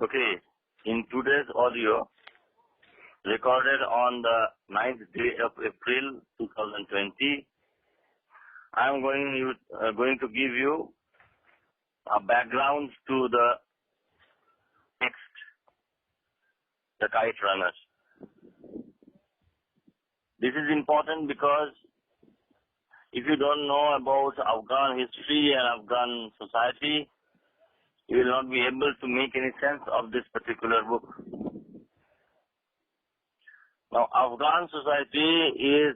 Okay, in today's audio, recorded on the 9th day of April 2020, I am going to give you a background to the text, the Kite runners. This is important because if you don't know about Afghan history and Afghan society, you will not be able to make any sense of this particular book. Now, Afghan society is,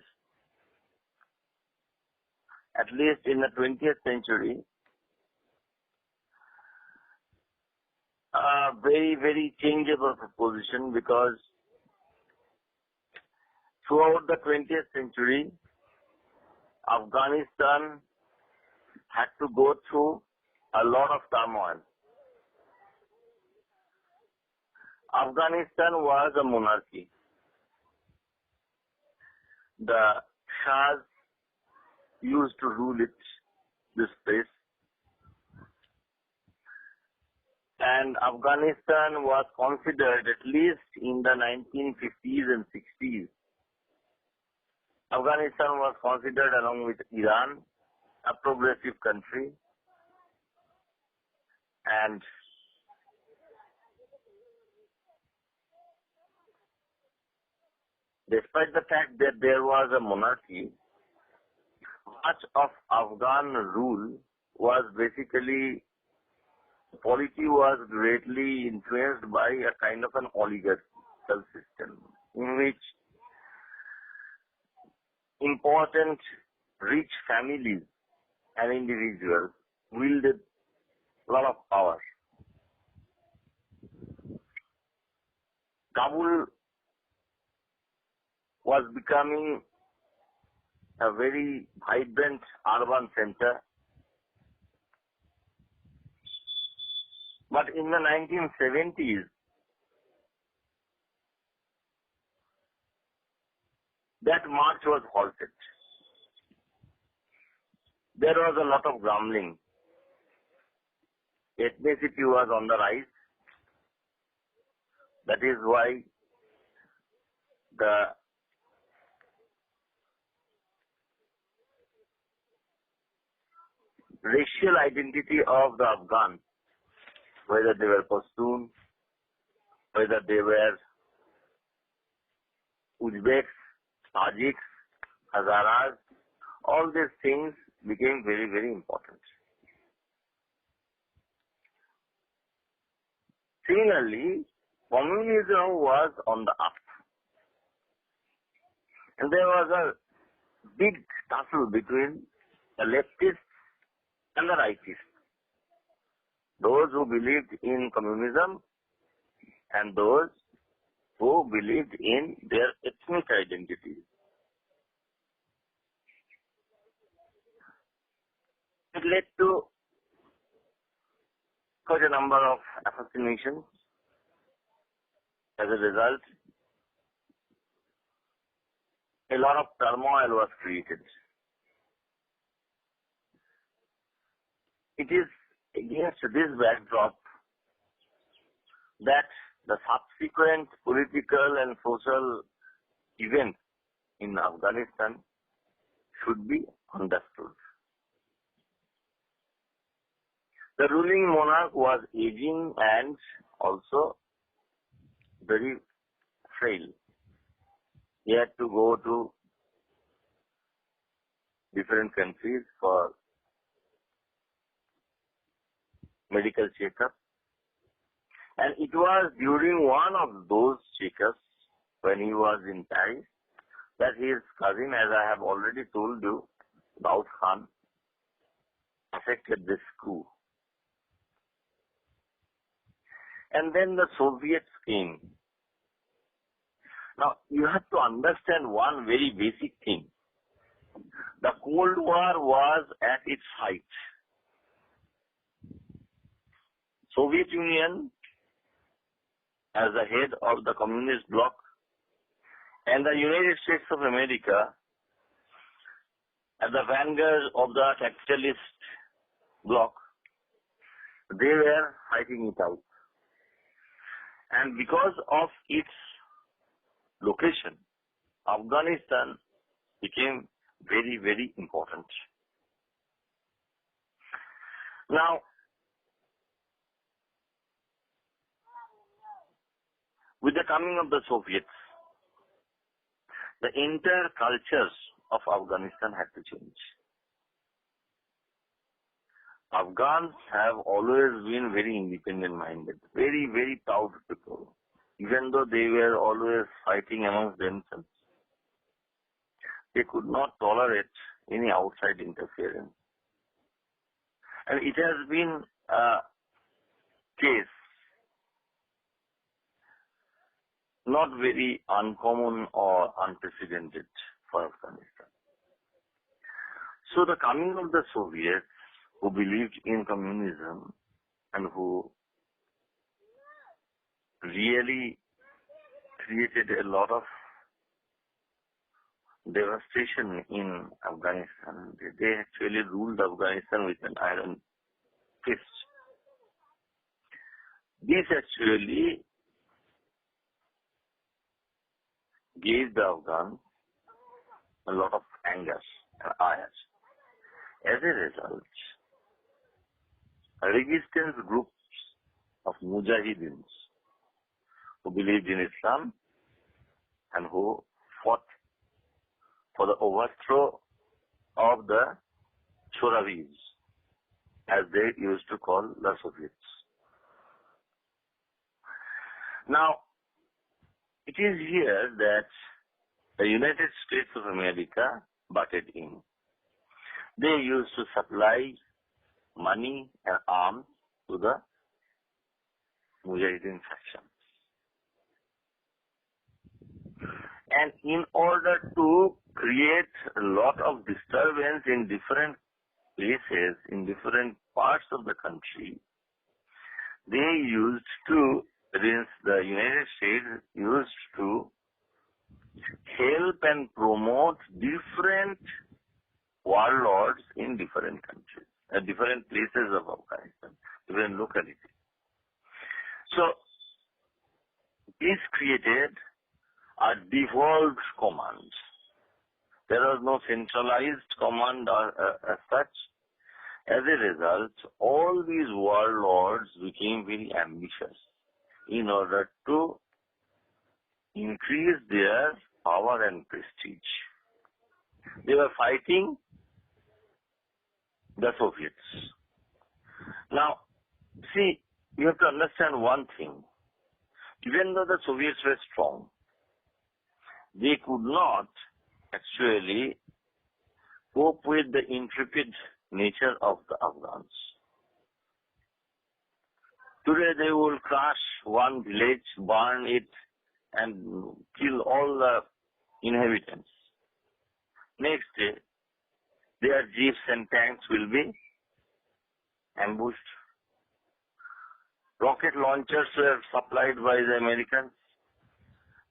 at least in the 20th century, a very, very changeable proposition because throughout the 20th century, Afghanistan had to go through a lot of turmoil. Afghanistan was a monarchy. The Shahs used to rule this place. And Afghanistan was considered, at least in the 1950s and 60s, Afghanistan was considered along with Iran a progressive country. And despite the fact that there was a monarchy, much of Afghan rule was basically, polity was greatly influenced by a kind of an oligarchical system in which important rich families and individuals wielded a lot of power. Kabul was becoming a very vibrant urban center. But in the 1970s, that march was halted. There was a lot of grumbling. Ethnicity was on the rise. That is why the racial identity of the Afghans, whether they were Pashtun, whether they were Uzbeks, Tajiks, Hazaras, all these things became very, very important. Similarly, communism was on the up. And there was a big tussle between the leftists and the rightists. Those who believed in communism and those who believed in their ethnic identity. It led to quite a number of assassinations. As a result, a lot of turmoil was created. It is against this backdrop that the subsequent political and social events in Afghanistan should be understood. The ruling monarch was aging and also very frail. He had to go to different countries for medical checkup. And it was during one of those checkups, when he was in Paris, that his cousin, as I have already told you, Daud Khan, affected this coup. And then the Soviets came. Now, you have to understand one very basic thing. The Cold War was at its height. Soviet Union, as the head of the communist bloc, and the United States of America, as the vanguard of the capitalist bloc, they were fighting it out. And because of its location, Afghanistan became very, very important. Now, with the coming of the Soviets, the entire cultures of Afghanistan had to change. Afghans have always been very independent-minded, very, very proud people, even though they were always fighting amongst themselves. They could not tolerate any outside interference. And it has been a case not very uncommon or unprecedented for Afghanistan. So the coming of the Soviets, who believed in communism and who really created a lot of devastation in Afghanistan. They actually ruled Afghanistan with an iron fist. This actually gave the Afghans a lot of anger and ire. As a result, resistance groups of Mujahideen who believed in Islam and who fought for the overthrow of the Choravis, as they used to call the Soviets. Now, it is here that the United States of America butted in. They used to supply money and arms to the Mujahideen faction. And in order to create a lot of disturbance in different places, in different parts of the country, they used to, the United States used to help and promote different warlords in different countries, different places of Afghanistan, different localities. So, this created a devolved command. There was no centralized command as such. As a result, all these warlords became very ambitious in order to increase their power and prestige. They were fighting the Soviets. Now, see, you have to understand one thing. Even though the Soviets were strong, they could not actually cope with the intrepid nature of the Afghans. Today they will crush one village, burn it, and kill all the inhabitants. Next day, their jeeps and tanks will be ambushed. Rocket launchers were supplied by the Americans.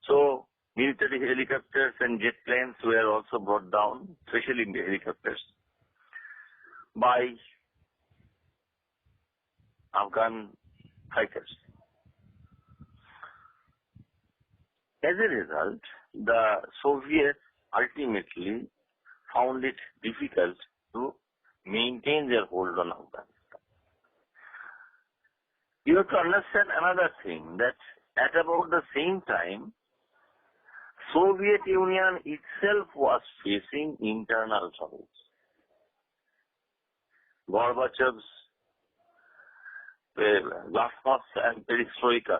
So, military helicopters and jet planes were also brought down, especially helicopters, by Afghan fighters. As a result, the Soviets ultimately found it difficult to maintain their hold on Afghanistan. You have to understand another thing, that at about the same time, Soviet Union itself was facing internal troubles. Gorbachev's glasnost and perestroika.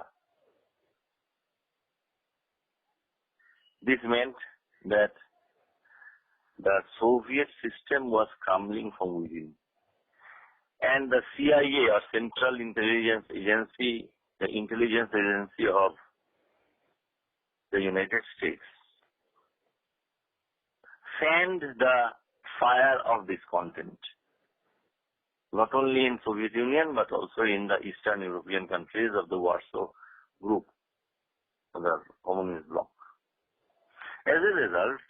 This meant that the Soviet system was crumbling from within. And the CIA, or Central Intelligence Agency, the intelligence agency of the United States, fanned the fire of discontent, not only in Soviet Union but also in the Eastern European countries of the Warsaw Group, the communist bloc. As a result,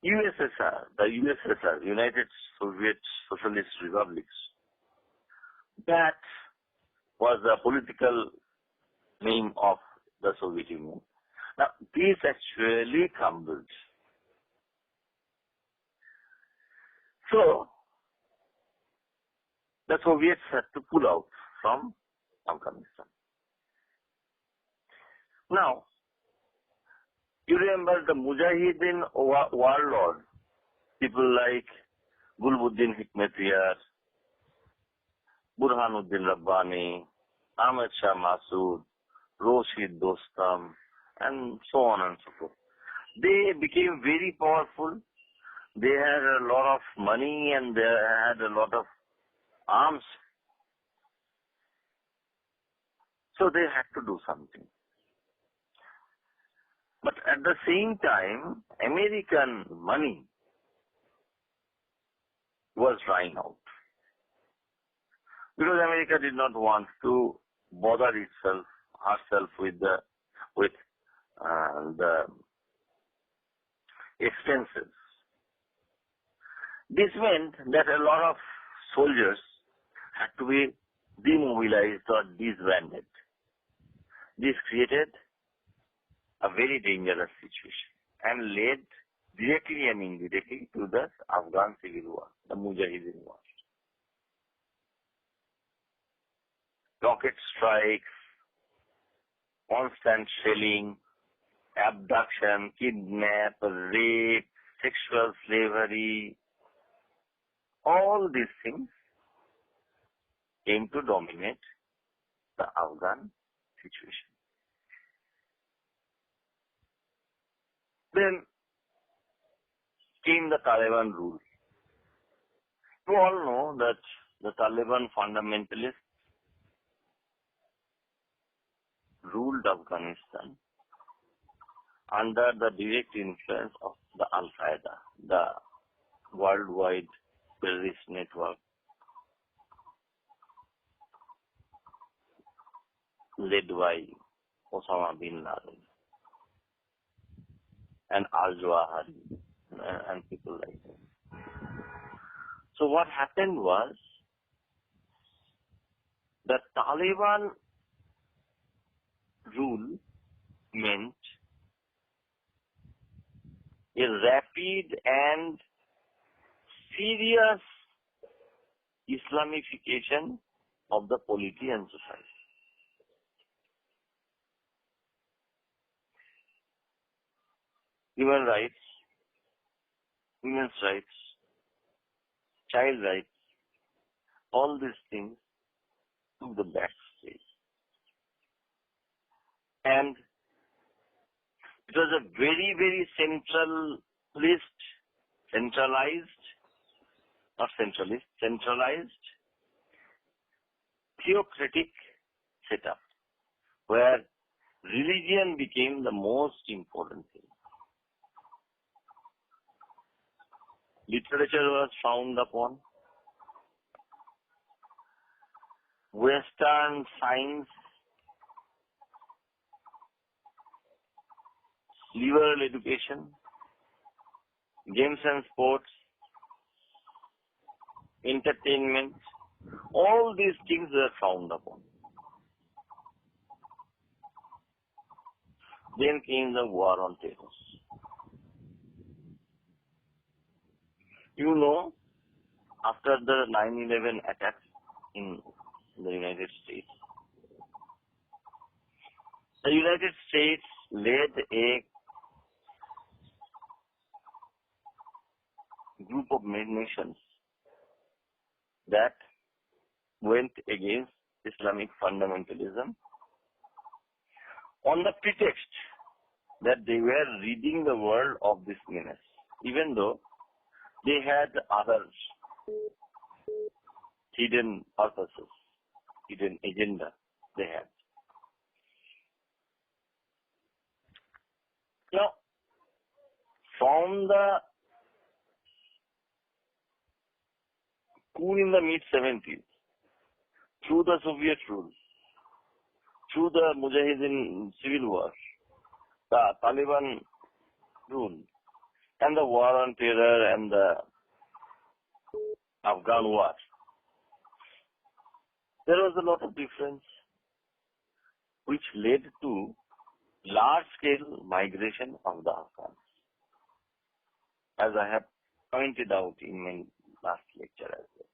USSR, the USSR, United Soviet Socialist Republics, that was the political name of the Soviet Union. Now, this actually crumbled. So, the Soviets had to pull out from Afghanistan. Now, you remember the Mujahideen warlord, people like Gulbuddin Hikmatyar, Burhanuddin Rabbani, Ahmed Shah Massoud, Roshid Dostam, and so on and so forth. They became very powerful. They had a lot of money and they had a lot of arms. So they had to do something. But at the same time, American money was drying out. Because America did not want to bother herself with the expenses. This meant that a lot of soldiers had to be demobilized or disbanded. This created a very dangerous situation and led directly and indirectly to the Afghan civil war, the Mujahideen war. Rocket strikes, constant shelling, abduction, kidnap, rape, sexual slavery, all these things came to dominate the Afghan situation. Then came the Taliban rule. You all know that the Taliban fundamentalists ruled Afghanistan under the direct influence of the Al-Qaeda, the worldwide terrorist network led by Osama bin Laden and al-Zawahiri and people like that. So what happened was the Taliban rule meant a rapid and serious Islamification of the polity and society. Human rights, women's rights, child rights, all these things took the back stage. And it was a very, very centralized, theocratic setup where religion became the most important thing. Literature was frowned upon. Western science, liberal education, games and sports, entertainment, all these things were frowned upon. Then came the war on terror. You know, after the 9/11 attacks in the United States, the United States led a group of nations that went against Islamic fundamentalism on the pretext that they were ridding the world of this menace, even though they had other hidden purposes, hidden agenda they had. Now, from the coup in the mid-70s, through the Soviet rule, through the Mujahideen civil war, the Taliban rule, and the war on terror and the Afghan war, there was a lot of difference which led to large-scale migration of the Afghans, as I have pointed out in my last lecture as well.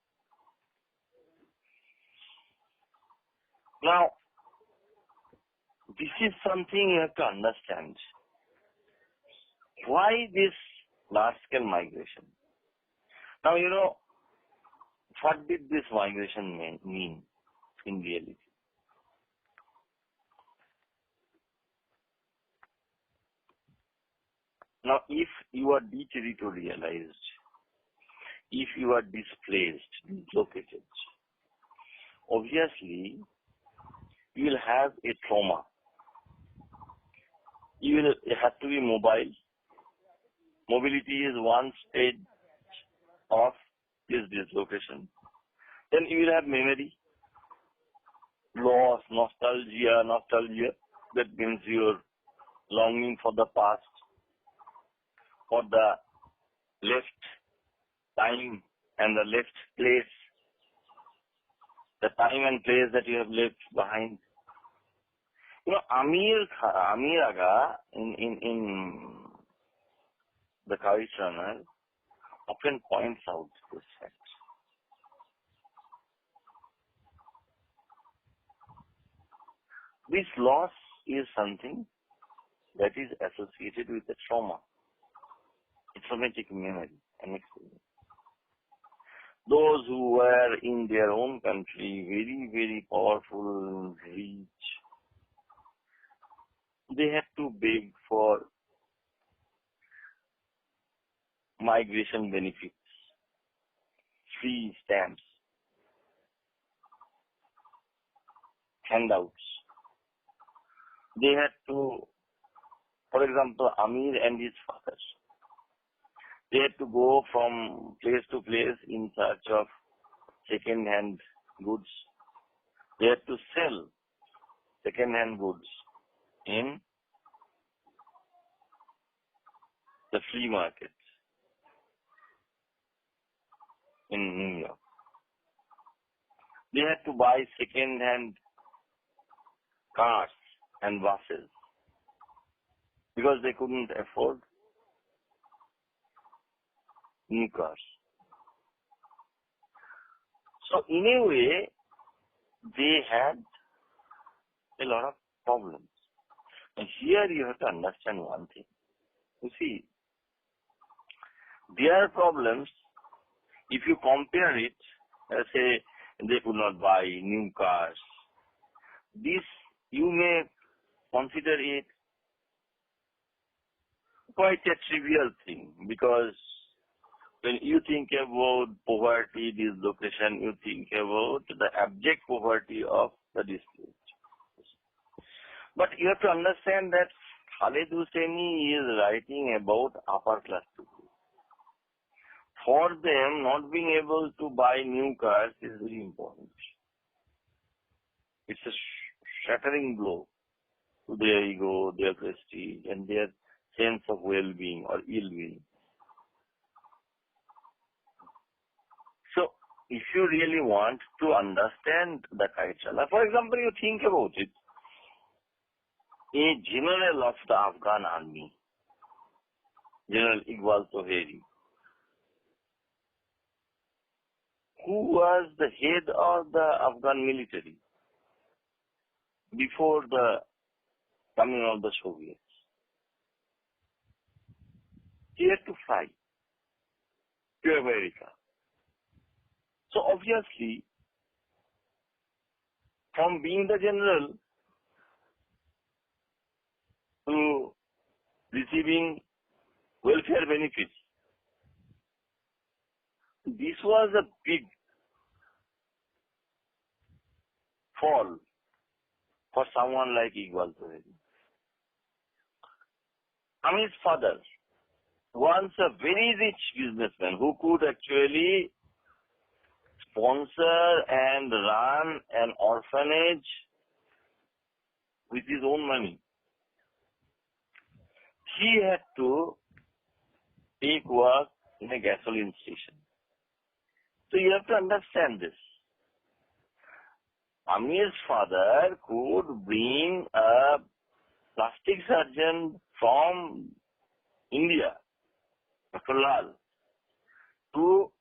Now, this is something you have to understand. Why this large-scale migration? Now, what did this migration mean in reality? Now, if you are deterritorialized, if you are displaced, dislocated, obviously you will have a trauma. You will have to be mobile. Mobility is one stage of this dislocation. Then you will have memory, loss, nostalgia. That means your longing for the past, for the left time and the left place, the time and place that you have left behind. Amir Aga in the Kite Runner often points out this fact. This loss is something that is associated with the trauma, a traumatic memory and experience. Those who were in their own country very, very powerful, rich, they had to beg for migration benefits, free stamps, handouts. They had to, for example, Amir and his father, they had to go from place to place in search of second-hand goods. They had to sell second-hand goods in the flea market in New York. They had to buy second-hand cars and buses because they couldn't afford new cars. So in a way, they had a lot of problems. And here you have to understand one thing. You see, their problems, if you compare it, let's say they could not buy new cars, this you may consider it quite a trivial thing, because when you think about poverty, dislocation, you think about the abject poverty of the displaced. But you have to understand that Khaled Hosseini is writing about upper class people. For them, not being able to buy new cars is very important. It's a shattering blow to their ego, their prestige, and their sense of well-being or ill-being. So, if you really want to understand the Kite Runner, for example, you think about it, a general of the Afghan army, General Iqbal Toheri, who was the head of the Afghan military before the coming of the Soviets. He had to fly to America. So obviously, from being the general to receiving welfare benefits, this was a big fall for someone like Iqbal Toheri. Amir's father, once a very rich businessman who could actually sponsor and run an orphanage with his own money, he had to take work in a gasoline station. So you have to understand this. Amir's father could bring a plastic surgeon from India, Dr. Lal, to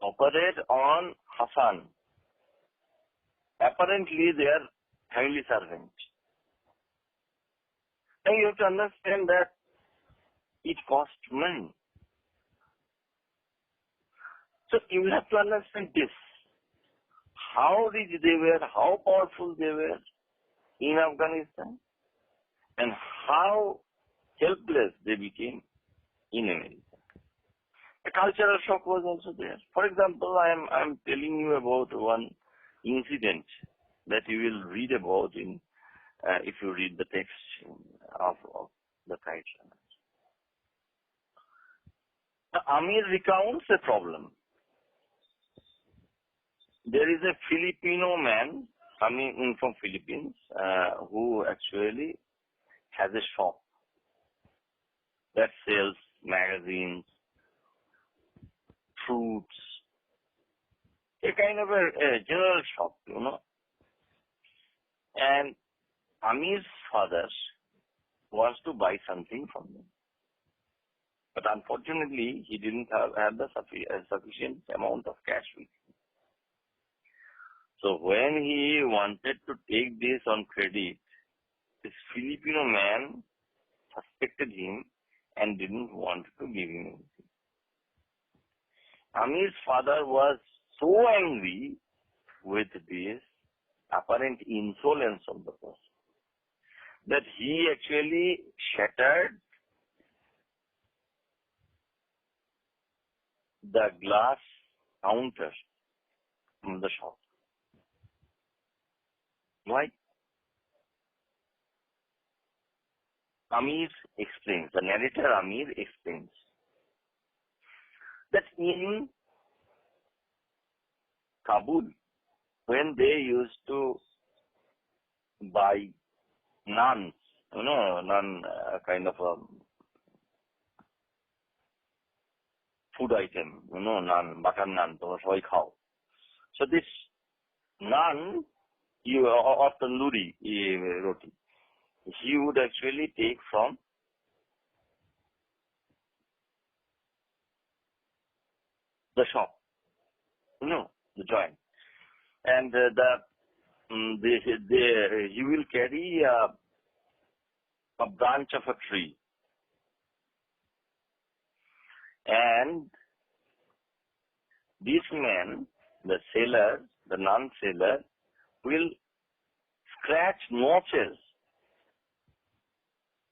operate on Hassan, apparently their family servant. And you have to understand that it cost money. So you have to understand this. How rich they were, how powerful they were in Afghanistan, and how helpless they became in America. A cultural shock was also there. For example, I am telling you about one incident that you will read about in if you read the text of the Kite. Amir recounts a problem. There is a Filipino man coming in from Philippines who actually has a shop that sells magazines, fruits, a kind of a general shop, you know. And Amir's father wants to buy something from him. But unfortunately, he didn't have the sufficient amount of cash with him. So when he wanted to take this on credit, this Filipino man suspected him and didn't want to give him anything. Amir's father was so angry with this apparent insolence of the person that he actually shattered the glass counter from the shop. Why? Amir explains, the narrator Amir explains that in Kabul, when they used to buy naans, you know, naan kind of a food item, you know, naan, butter naan, toy khao. So this naan, or tandoori roti, he would actually take from the shop, you know, the joint. And he will carry a branch of a tree. And this man, the seller, the non-seller, will scratch notches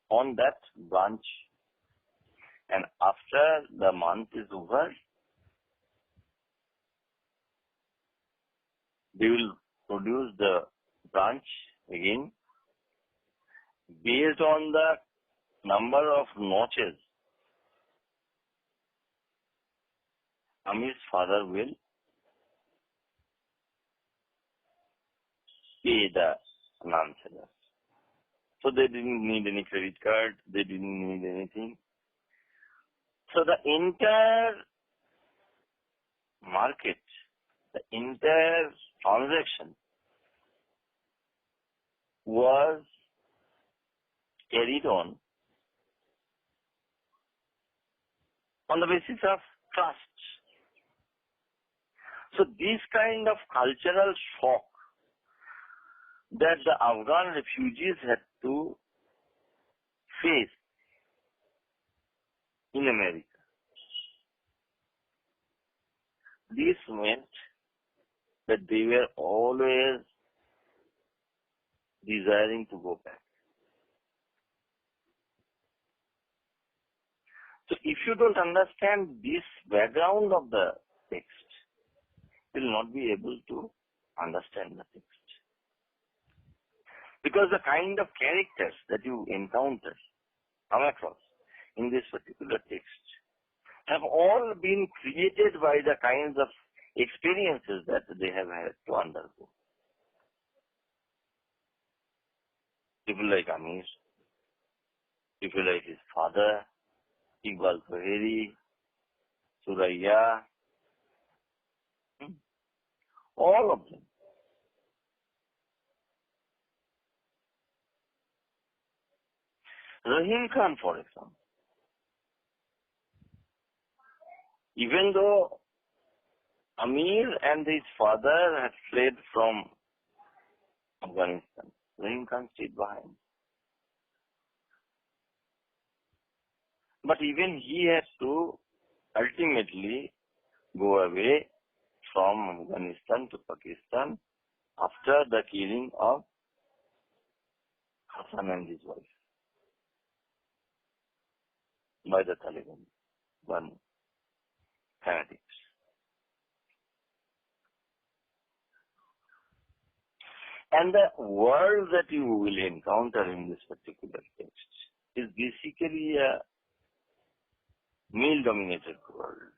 on that branch. And after the month is over, they will produce the branch again based on the number of notches. Amir's father will pay the non-seller. So they didn't need any credit card, they didn't need anything. So the entire market, the entire transaction was carried on the basis of trust. So this kind of cultural shock that the Afghan refugees had to face in America, this meant that they were always desiring to go back. So if you don't understand this background of the text, you will not be able to understand the text. Because the kind of characters that you encounter, come across in this particular text, have all been created by the kinds of experiences that they have had to undergo. People like Amir, people like his father, Iqbal Koheri, Suraya, all of them. Rahim Khan, for example, even though Amir and his father had fled from Afghanistan, Rahim Khan stayed behind. But even he had to ultimately go away from Afghanistan to Pakistan after the killing of Hassan and his wife by the Taliban, one fanatics. And the world that you will encounter in this particular text is basically a male-dominated world.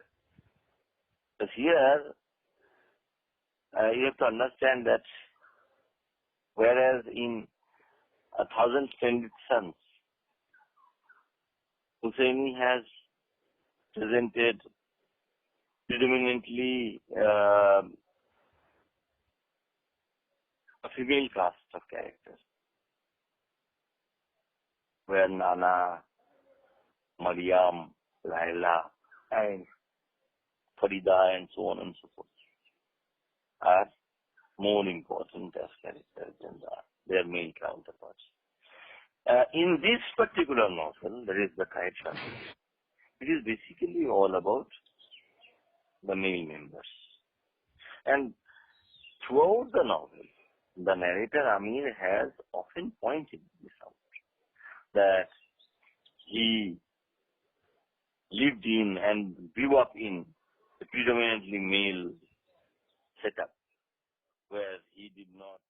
But here, you have to understand that whereas in 1,000 Splendid Suns, Husseini has presented predominantly a female cast of characters, where Nana, Mariam, Laila, and Farida, and so on and so forth, are more important as characters than their male counterparts. In this particular novel, that is the Kite family, it is basically all about the male members. And throughout the novel, the narrator Amir has often pointed this out, that he lived in and grew up in a predominantly male setup, where he did not